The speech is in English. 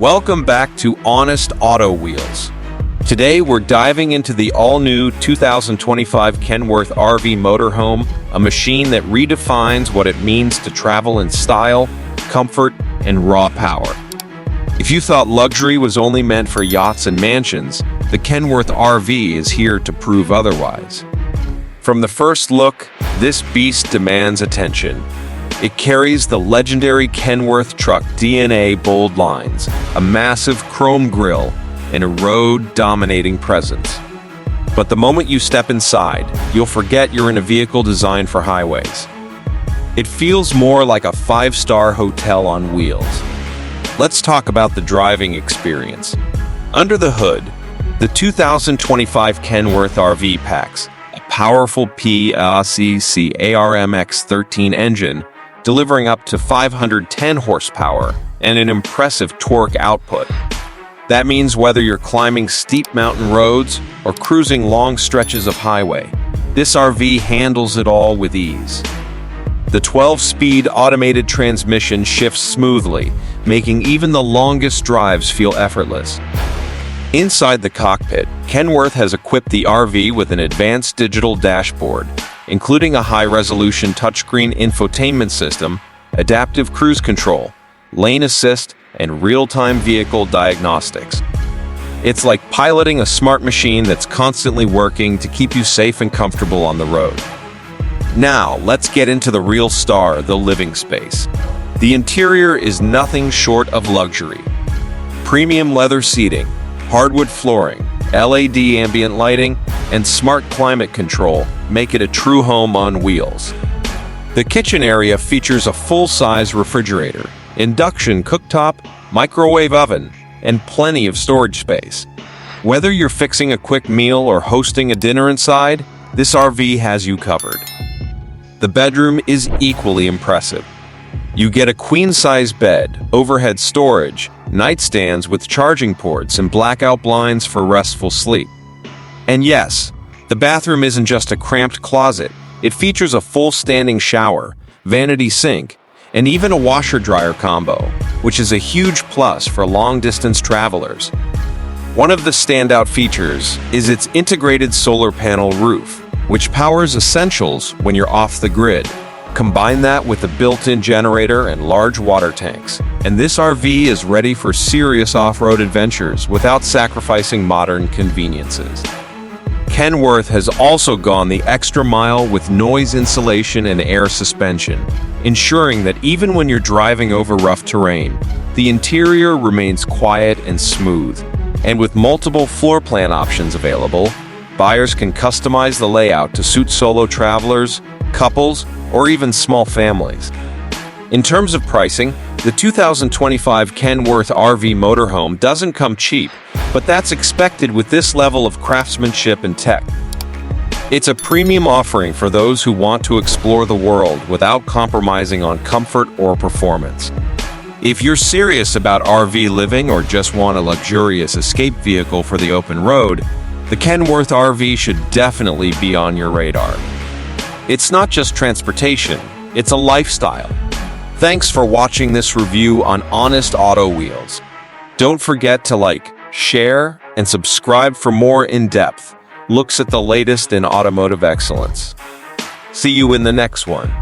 Welcome back to Honest Auto Wheels. Today we're diving into the all-new 2025 Kenworth RV Motorhome, a machine that redefines what it means to travel in style, comfort, and raw power. If you thought luxury was only meant for yachts and mansions, the Kenworth RV is here to prove otherwise. From the first look, this beast demands attention. It carries the legendary Kenworth truck DNA bold lines, a massive chrome grille, and a road-dominating presence. But the moment you step inside, you'll forget you're in a vehicle designed for highways. It feels more like a five-star hotel on wheels. Let's talk about the driving experience. Under the hood, the 2025 Kenworth RV packs a powerful PLCC ARMX13 engine, delivering up to 510 horsepower and an impressive torque output. That means whether you're climbing steep mountain roads or cruising long stretches of highway, this RV handles it all with ease. The 12-speed automated transmission shifts smoothly, making even the longest drives feel effortless. Inside the cockpit, Kenworth has equipped the RV with an advanced digital dashboard, including a high-resolution touchscreen infotainment system, adaptive cruise control, lane assist, and real-time vehicle diagnostics. It's like piloting a smart machine that's constantly working to keep you safe and comfortable on the road. Now, let's get into the real star, the living space. The interior is nothing short of luxury. Premium leather seating, hardwood flooring, LED ambient lighting, and smart climate control make it a true home on wheels. The kitchen area features a full-size refrigerator, induction cooktop, microwave oven, and plenty of storage space. Whether you're fixing a quick meal or hosting a dinner inside, this RV has you covered. The bedroom is equally impressive. You get a queen-size bed, overhead storage, nightstands with charging ports, and blackout blinds for restful sleep. And yes, the bathroom isn't just a cramped closet. It features a full standing shower, vanity sink, and even a washer-dryer combo, which is a huge plus for long-distance travelers. One of the standout features is its integrated solar panel roof, which powers essentials when you're off the grid. Combine that with a built-in generator and large water tanks, and this RV is ready for serious off-road adventures without sacrificing modern conveniences. Kenworth has also gone the extra mile with noise insulation and air suspension, ensuring that even when you're driving over rough terrain, the interior remains quiet and smooth. And with multiple floor plan options available, buyers can customize the layout to suit solo travelers, couples, or even small families. In terms of pricing, the 2025 Kenworth RV Motorhome doesn't come cheap, but that's expected with this level of craftsmanship and tech. It's a premium offering for those who want to explore the world without compromising on comfort or performance. If you're serious about RV living or just want a luxurious escape vehicle for the open road, the Kenworth RV should definitely be on your radar. It's not just transportation, it's a lifestyle. Thanks for watching this review on Honest Auto Wheels. Don't forget to like, share, and subscribe for more in-depth looks at the latest in automotive excellence. See you in the next one.